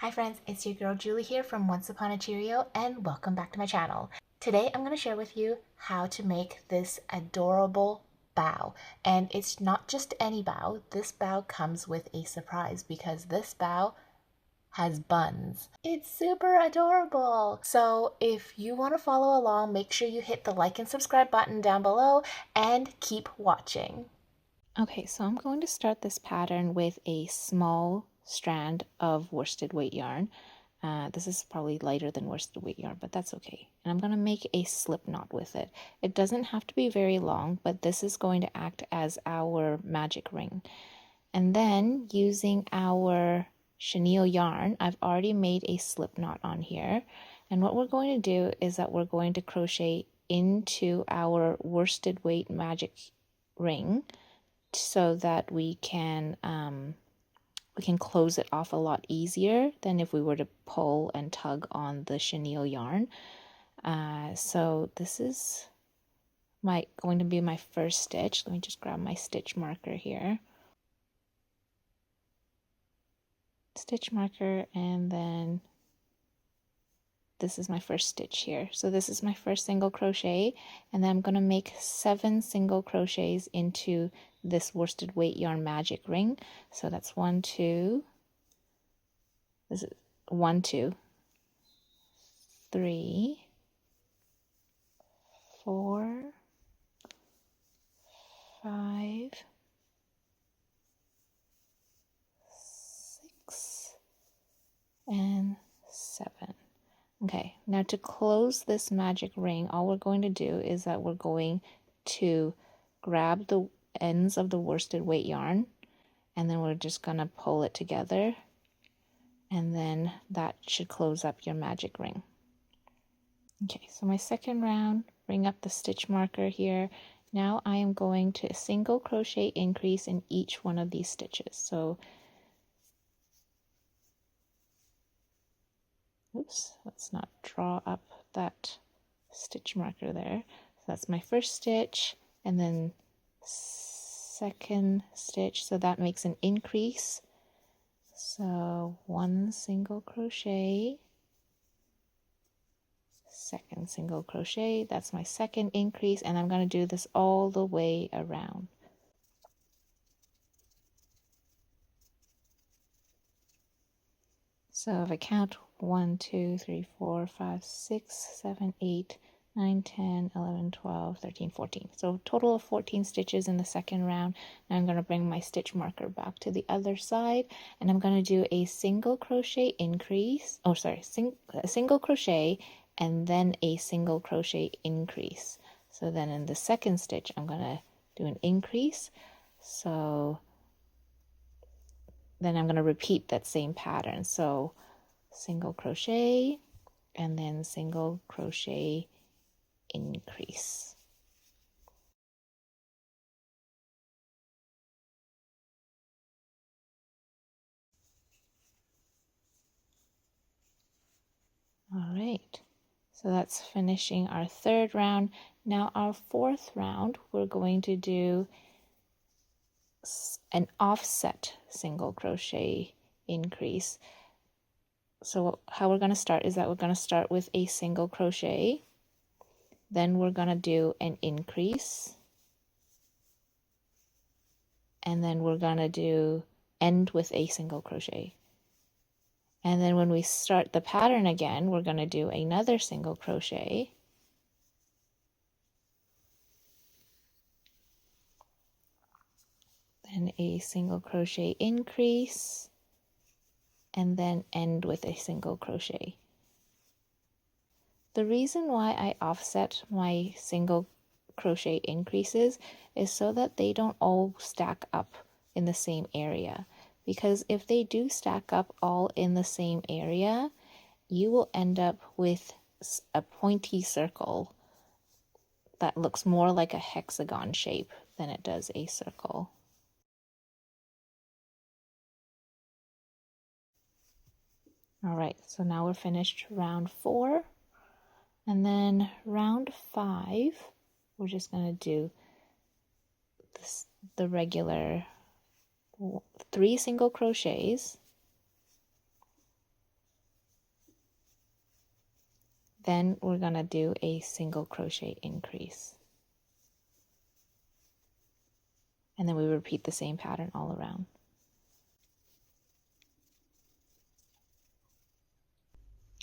Hi friends, it's your girl Julie here from Once Upon a Cheerio and welcome back to my channel. Today I'm going to share with you how to make this adorable bao. And it's not just any bao, this bao comes with a surprise because this bao has buns. It's super adorable. So if you want to follow along, make sure you hit the like and subscribe button down below and keep watching. Okay, so I'm going to start this pattern with a small strand of worsted weight yarn. This is probably lighter than worsted weight yarn, but that's okay. And I'm going to make a slip knot with it. It doesn't have to be very long, but this is going to act as our magic ring. And then using our chenille yarn, I've already made a slip knot on here. And what we're going to do is that we're going to crochet into our worsted weight magic ring so that we can close it off a lot easier than if we were to pull and tug on the chenille yarn. So this is going to be my first stitch. Let me just grab my stitch marker here. Stitch marker, and then this is my first stitch here. So this is my first single crochet, and then I'm going to make 7 single crochets into this worsted weight yarn magic ring. So that's 1, 2, this is 1, 2, 3, 4, 5, 6, and 7. Okay, now to close this magic ring, all we're going to do is that we're going to grab the ends of the worsted weight yarn, and then we're just going to pull it together, and then that should close up your magic ring. Okay, so my second round, bring up the stitch marker here. Now I am going to single crochet increase in each one of these stitches. So oops, let's not draw up that stitch marker there. So that's my first stitch, and then second stitch, so that makes an increase. So 1 single crochet, second single crochet, that's my second increase, and I'm going to do this all the way around. So if I count 1, 2, 3, 4, 5, 6, 7, 8, 9, 10, 11, 12, 13, 14. So total of 14 stitches in the second round. Now I'm going to bring my stitch marker back to the other side, and I'm going to do a single crochet increase, a single crochet and then a single crochet increase. So then in the second stitch, I'm going to do an increase. So then I'm going to repeat that same pattern. So single crochet and then single crochet increase. All right, so that's finishing our third round. Now our fourth round, we're going to do an offset single crochet increase. So how we're going to start is that we're going to start with a single crochet, then we're going to do an increase, and then we're going to do end with a single crochet. And then when we start the pattern again, we're going to do another single crochet, then a single crochet increase, and then end with a single crochet. The reason why I offset my single crochet increases is so that they don't all stack up in the same area. Because if they do stack up all in the same area, you will end up with a pointy circle that looks more like a hexagon shape than it does a circle. All right, so now we're finished round 4. And then round 5, we're just going to do the regular 3 single crochets, Then we're going to do a single crochet increase. And then we repeat the same pattern all around.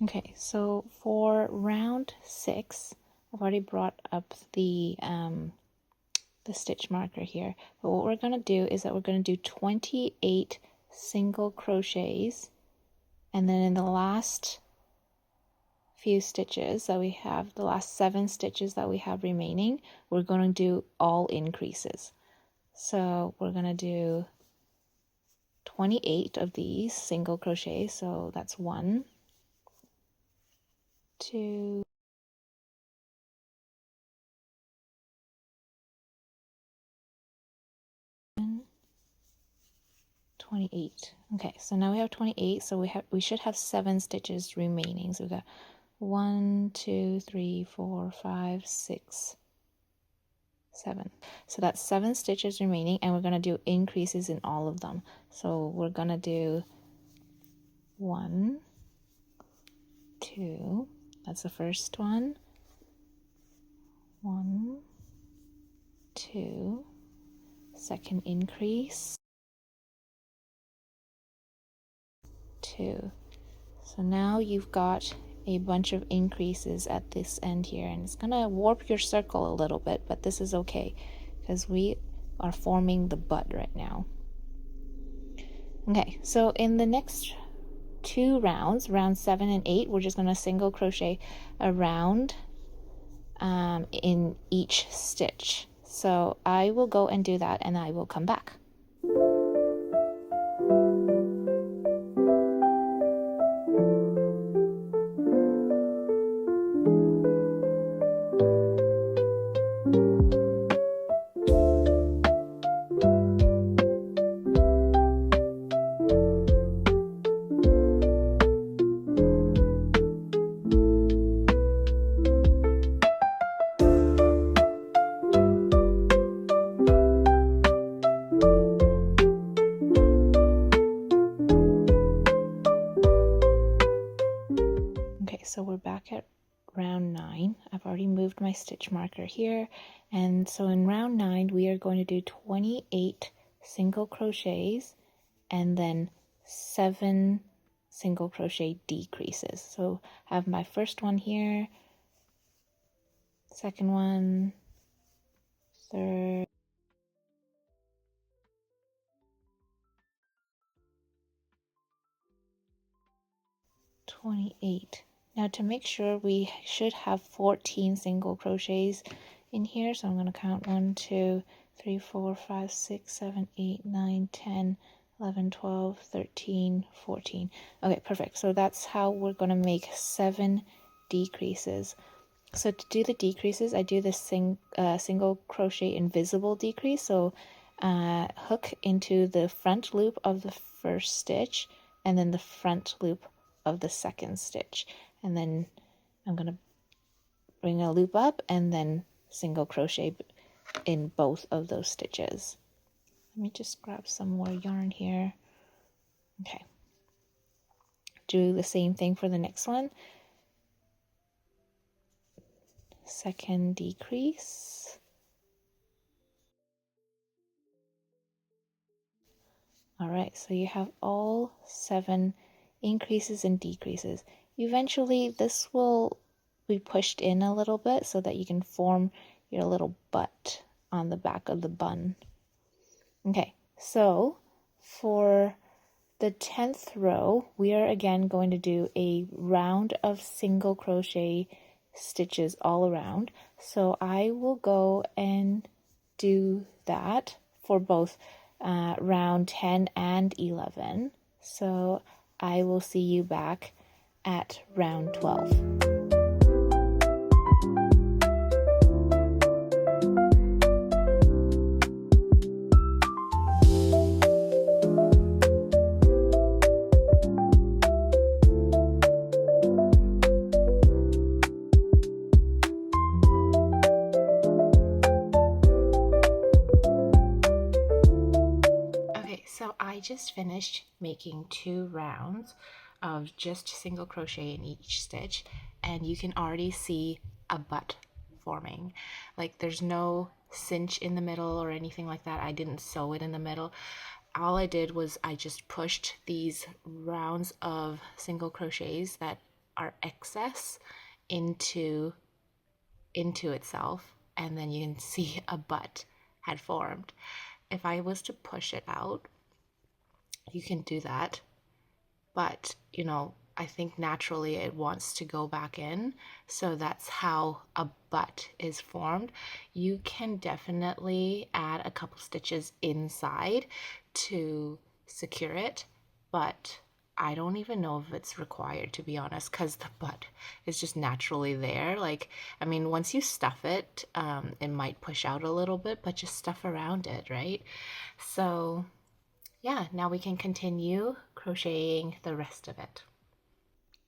Okay, so for round 6, I've already brought up the stitch marker here. But what we're going to do is that we're going to do 28 single crochets, and then in the last few stitches that we have, the last 7 stitches that we have remaining, we're going to do all increases. So we're going to do 28 of these single crochets. So that's 1, 2, 28. Okay, so now we have 28, so we should have 7 stitches remaining. So we got 1, 2, 3, 4, 5, 6, 7. So that's 7 stitches remaining, and we're going to do increases in all of them. So we're going to do 1, 2, that's the first one. 1, 2, second increase, 2. So now you've got a bunch of increases at this end here, and it's gonna warp your circle a little bit, but this is okay because we are forming the butt right now. Okay, so in the next 2 rounds, round 7 and 8, we're just gonna single crochet around in each stitch. So I will go and do that, and I will come back. So we're back at round 9. I've already moved my stitch marker here, and so in round 9 we are going to do 28 single crochets and then 7 single crochet decreases. So I have my first one here, second one, third, 28. Now to make sure, we should have 14 single crochets in here. So I'm going to count 1, 2, 3, 4, 5, 6, 7, 8, 9, 10, 11, 12, 13, 14. Okay, perfect. So that's how we're going to make 7 decreases. So to do the decreases, I do this single crochet invisible decrease. So hook into the front loop of the first stitch and then the front loop of the second stitch, and then I'm going to bring a loop up and then single crochet in both of those stitches. Let me just grab some more yarn here. Okay, do the same thing for the next one. Second decrease, all right, so you have all 7 increases and decreases. Eventually this will be pushed in a little bit so that you can form your little butt on the back of the bun. Okay, so for the 10th row, we are again going to do a round of single crochet stitches all around. So I will go and do that for both round 10 and 11. So I will see you back at round 12. Okay, so I just finished making 2 rounds of just single crochet in each stitch, and you can already see a butt forming. Like there's no cinch in the middle or anything like that. I didn't sew it in the middle. All I did was I just pushed these rounds of single crochets that are excess into itself, and then you can see a butt had formed. If I was to push it out, you can do that, but I think naturally it wants to go back in, so that's how a butt is formed. You can definitely add a couple stitches inside to secure it, but I don't even know if it's required, to be honest, because the butt is just naturally there. Like, I mean, once you stuff it, it might push out a little bit, but just stuff around it, right? So yeah, now we can continue crocheting the rest of it.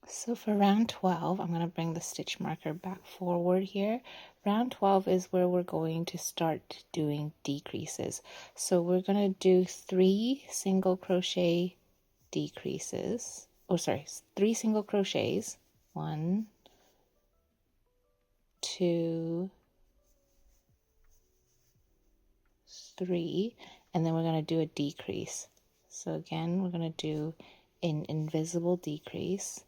So for round 12, I'm going to bring the stitch marker back forward here. Round 12 is where we're going to start doing decreases. So we're going to do 3 single crochet decreases. Oh, sorry, 3 single crochets. 1, 2, 3, and then we're going to do a decrease. So again, we're going to do an invisible decrease,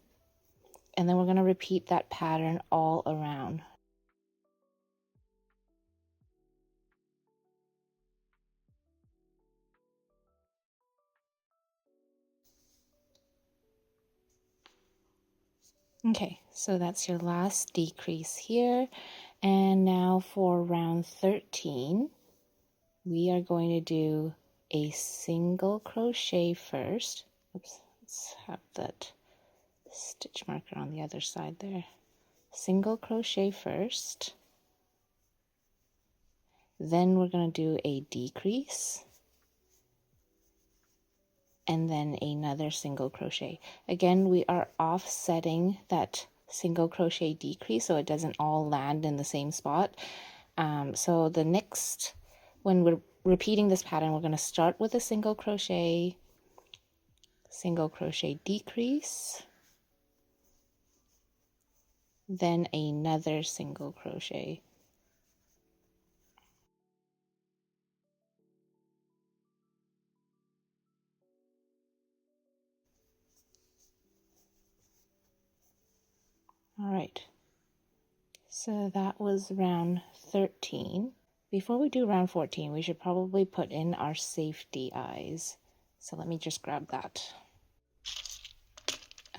and then we're going to repeat that pattern all around. Okay, so that's your last decrease here. And now for round 13, we are going to do a single crochet first. Oops, let's have that stitch marker on the other side there. Single crochet first. Then we're going to do a decrease. And then another single crochet. Again, we are offsetting that single crochet decrease so it doesn't all land in the same spot. So the next, when we're repeating this pattern, we're going to start with a single crochet decrease, then another single crochet. All right, so that was round 13. Before we do round 14, we should probably put in our safety eyes. So let me just grab that.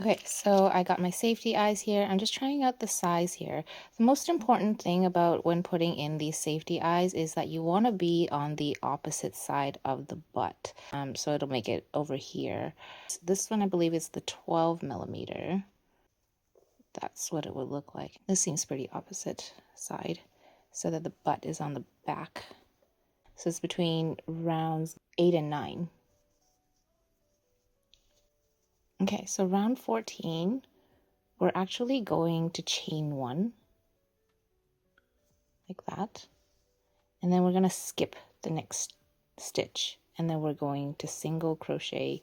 Okay, so I got my safety eyes here. I'm just trying out the size here. The most important thing about when putting in these safety eyes is that you want to be on the opposite side of the butt. So it'll make it over here. So this one I believe is the 12 millimeter. That's what it would look like. This seems pretty opposite side, so that the butt is on the back. So it's between rounds 8 and 9. Okay, so round 14, we're actually going to chain 1, like that. And then we're going to skip the next stitch. And then we're going to single crochet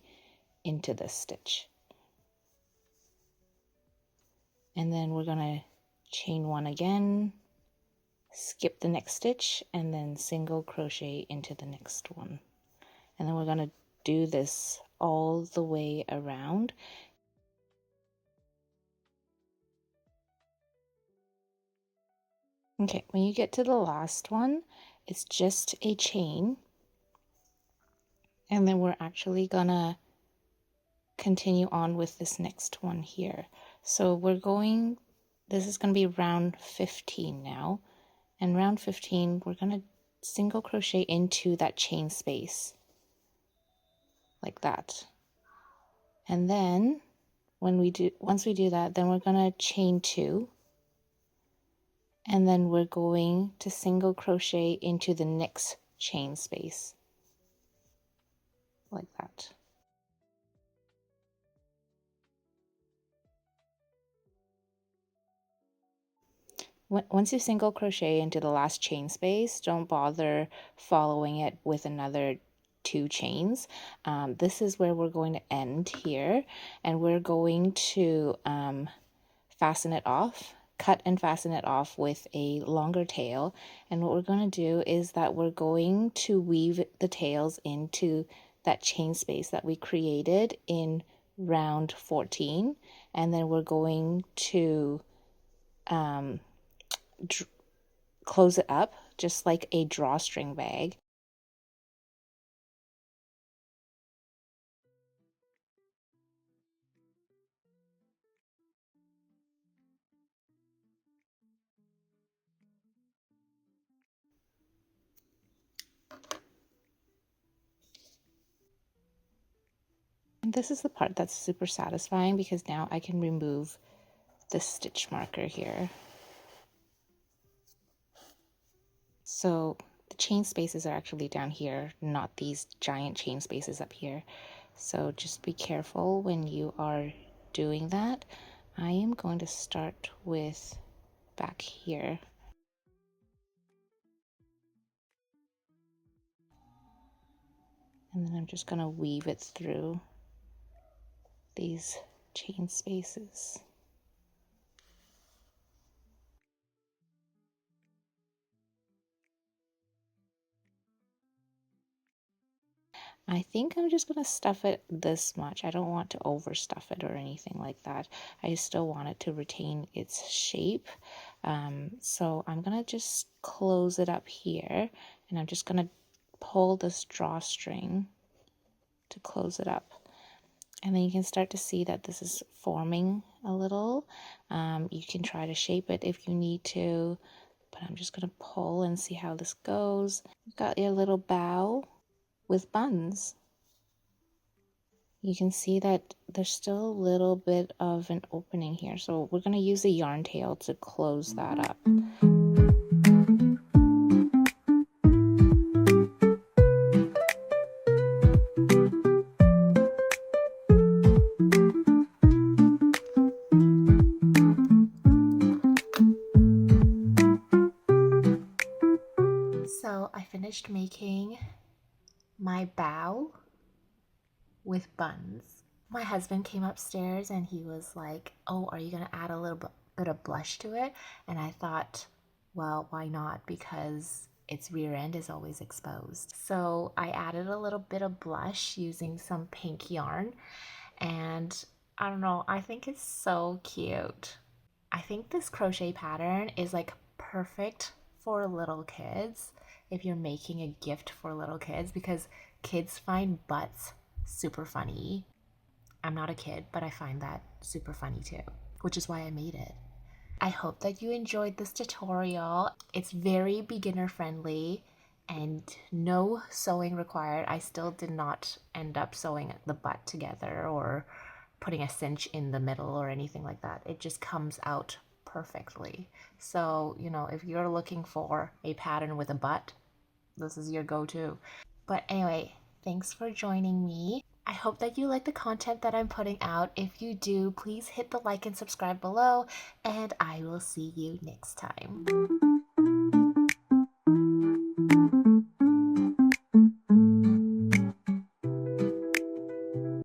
into this stitch. And then we're going to chain 1 again, skip the next stitch, and then single crochet into the next one. And then we're going to do this all the way around. Okay, when you get to the last one, it's just a chain. And then we're actually gonna continue on with this next one here. So this is gonna be round 15 now. And round 15, we're gonna single crochet into that chain space, like that. And then once we do that, then we're gonna chain 2. And then we're going to single crochet into the next chain space, like that. Once you single crochet into the last chain space, don't bother following it with another 2 chains. This is where we're going to end here, and we're going to fasten it off, cut and fasten it off with a longer tail. And what we're going to do is that we're going to weave the tails into that chain space that we created in round 14, and then we're going to close it up just like a drawstring bag. And this is the part that's super satisfying because now I can remove the stitch marker here. So the chain spaces are actually down here, not these giant chain spaces up here. So just be careful when you are doing that. I am going to start with back here. And then I'm just going to weave it through these chain spaces. I think I'm just going to stuff it this much. I don't want to overstuff it or anything like that. I still want it to retain its shape. So I'm going to just close it up here, and I'm just going to pull this drawstring to close it up. And then you can start to see that this is forming a little. You can try to shape it if you need to, but I'm just going to pull and see how this goes. You've got your little bow with buns. You can see that there's still a little bit of an opening here. So we're going to use a yarn tail to close that up. So I finished making my bow with buns. My husband came upstairs and he was like, "Oh, are you going to add a little bit of blush to it?" And I thought, well, why not? Because its rear end is always exposed. So I added a little bit of blush using some pink yarn, and I don't know, I think it's so cute. I think this crochet pattern is like perfect for little kids if you're making a gift for little kids, because kids find butts super funny. I'm not a kid, but I find that super funny too, which is why I made it. I hope that you enjoyed this tutorial. It's very beginner friendly and no sewing required. I still did not end up sewing the butt together or putting a cinch in the middle or anything like that. It just comes out perfectly. So, if you're looking for a pattern with a butt, this is your go-to. But anyway, thanks for joining me. I hope that you like the content that I'm putting out. If you do, please hit the like and subscribe below, and I will see you next time.